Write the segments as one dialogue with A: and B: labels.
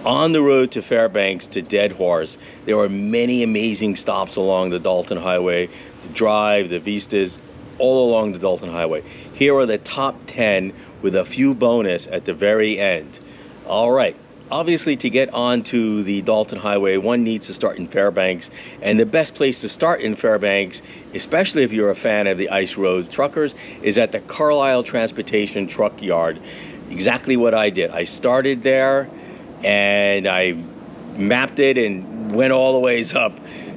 A: On the road to Fairbanks to Deadhorse, there are many amazing stops along the Dalton Highway, the drive, the vistas, all along the Dalton Highway. Here are the top 10 with a few bonus at the very end. All right, obviously to get onto the Dalton Highway, one needs to start in Fairbanks, and the best place to start in Fairbanks, especially if you're a fan of the ice road truckers, is at the Carlisle Transportation Truck Yard. Exactly what I did. I started there and I mapped it and went all the ways up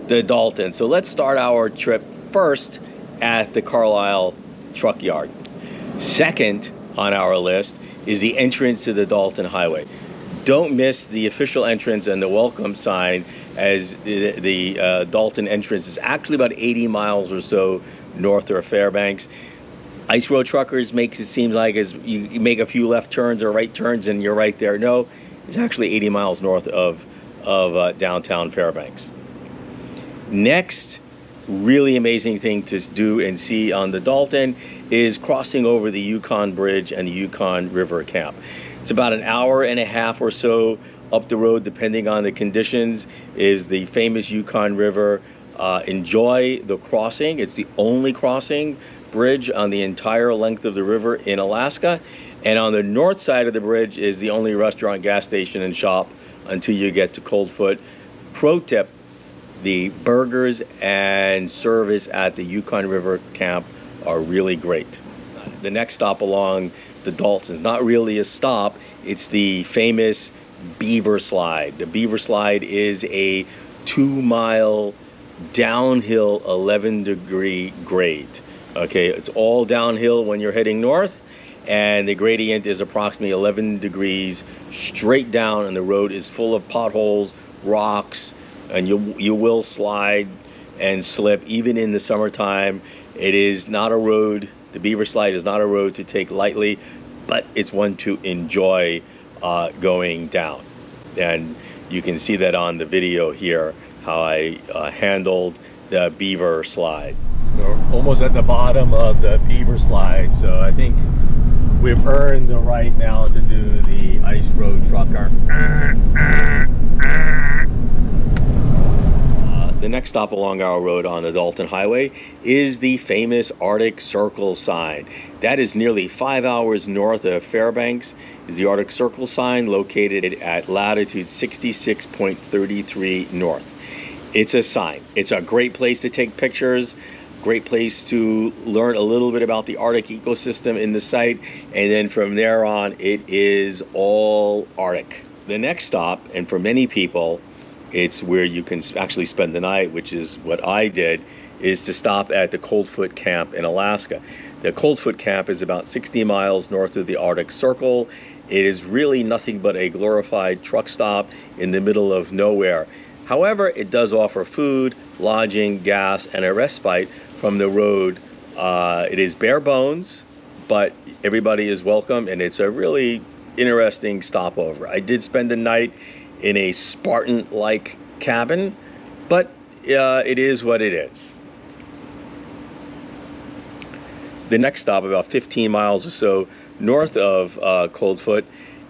A: the Dalton. So let's start our trip first at the Carlisle Truck Yard. Second on our list is the entrance to the Dalton Highway. Don't miss the official entrance and the welcome sign, as the Dalton entrance is actually about 80 miles or so north of Fairbanks. Ice road truckers make it seem like as you make a few left turns or right turns and you're right there. No, it's actually 80 miles north of downtown Fairbanks. Next, really amazing thing to do and see on the Dalton is crossing over the Yukon Bridge and the Yukon River Camp. It's about an hour and a half or so up the road, depending on the conditions, is the famous Yukon River. Enjoy the crossing. It's the only crossing bridge on the entire length of the river in Alaska. And on the north side of the bridge is the only restaurant, gas station, and shop until you get to Coldfoot. Pro tip, the burgers and service at the Yukon River Camp are really great. The next stop along the Dalton is not really a stop, it's the famous Beaver Slide. The Beaver Slide is a 2-mile downhill 11-degree grade. Okay, it's all downhill when you're heading north, and the gradient is approximately 11 degrees straight down, and the road is full of potholes, rocks, and you will slide and slip even in the summertime. It is not a road, the Beaver Slide is not a road to take lightly, but it's one to enjoy going down. And you can see that on the video here, how I handled the Beaver Slide. We're almost at the bottom of the Beaver Slide, so I think we've earned the right now to do the ice road trucker. The next stop along our road on the Dalton Highway is the famous Arctic Circle sign. That is nearly 5 hours north of Fairbanks, is the Arctic Circle sign located at latitude 66.33 north. It's a sign. It's a great place to take pictures, great place to learn a little bit about the Arctic ecosystem in the site, and then from there on, it is all Arctic. The next stop, and for many people, it's where you can actually spend the night, which is what I did, is to stop at the Coldfoot Camp in Alaska. The Coldfoot Camp is about 60 miles north of the Arctic Circle. It is really nothing but a glorified truck stop in the middle of nowhere. However, it does offer food, lodging, gas, and a respite from the road. It is bare bones, but everybody is welcome, and it's a really interesting stopover. I did spend the night in a Spartan-like cabin, but it is what it is. The next stop, about 15 miles or so north of Coldfoot,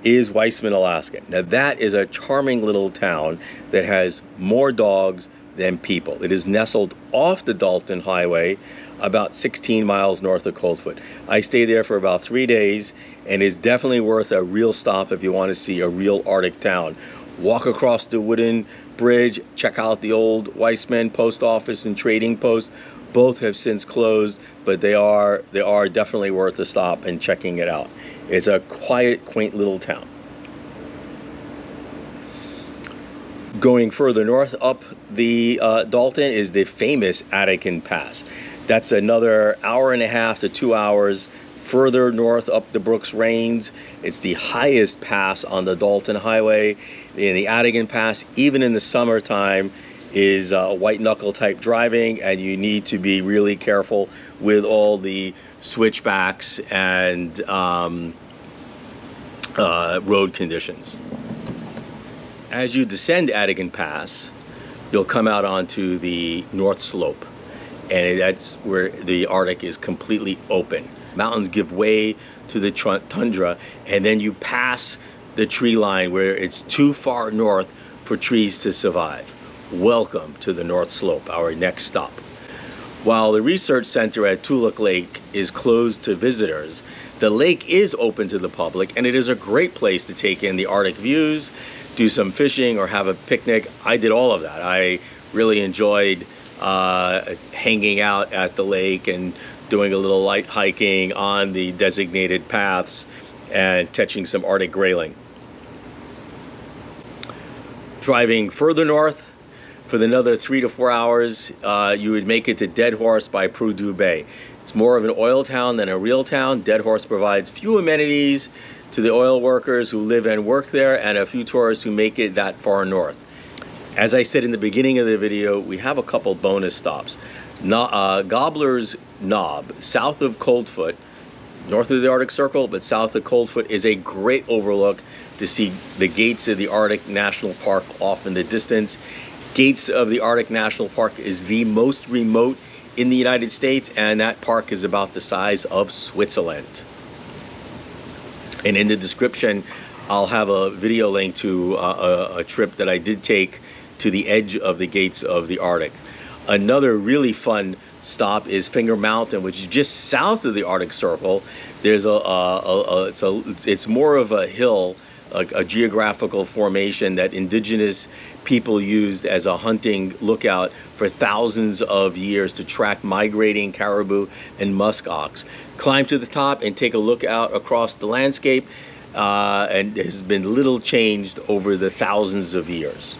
A: is Wiseman, Alaska. Now that is a charming little town that has more dogs than people. It is nestled off the Dalton Highway, about 16 miles north of Coldfoot. I stayed there for about 3 days, and it's definitely worth a real stop if you want to see a real Arctic town. Walk across the wooden bridge, check out the old Wiseman post office and trading post. Both have since closed, but they are definitely worth a stop and checking it out. It's a quiet, quaint little town. Going further north up the Dalton is the famous Atigun Pass. That's another hour and a half to 2 hours further north up the Brooks Range. It's the highest pass on the Dalton Highway. In the Atigun Pass, even in the summertime, is white knuckle type driving, and you need to be really careful with all the switchbacks and road conditions. As you descend Atigun Pass, you'll come out onto the north slope, and that's where the Arctic is completely open. Mountains give way to the tundra, and then you pass the tree line where it's too far north for trees to survive. Welcome to the North Slope, our next stop. While the research center at Tuluk Lake is closed to visitors, the lake is open to the public, and it is a great place to take in the Arctic views, do some fishing, or have a picnic. I did all of that. I really enjoyed hanging out at the lake and doing a little light hiking on the designated paths and catching some Arctic grayling. Driving further north for another 3 to 4 hours, you would make it to Deadhorse by Prudhoe Bay. It's more of an oil town than a real town. Deadhorse provides few amenities to the oil workers who live and work there, and a few tourists who make it that far north. As I said in the beginning of the video, we have a couple bonus stops. Gobbler's Knob, south of Coldfoot, north of the Arctic Circle, but south of Coldfoot, is a great overlook to see the gates of the Arctic National Park off in the distance. Gates of the Arctic National Park is the most remote in the United States, and that park is about the size of Switzerland. And in the description, I'll have a video link to a trip that I did take to the edge of the gates of the Arctic. Another really fun stop is Finger Mountain, which is just south of the Arctic Circle. There's it's more of a hill, a geographical formation that indigenous people used as a hunting lookout for thousands of years to track migrating caribou and musk ox. Climb to the top and take a look out across the landscape, and has been little changed over the thousands of years.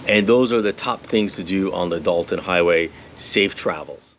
A: And those are the top things to do on the Dalton Highway. Safe travels.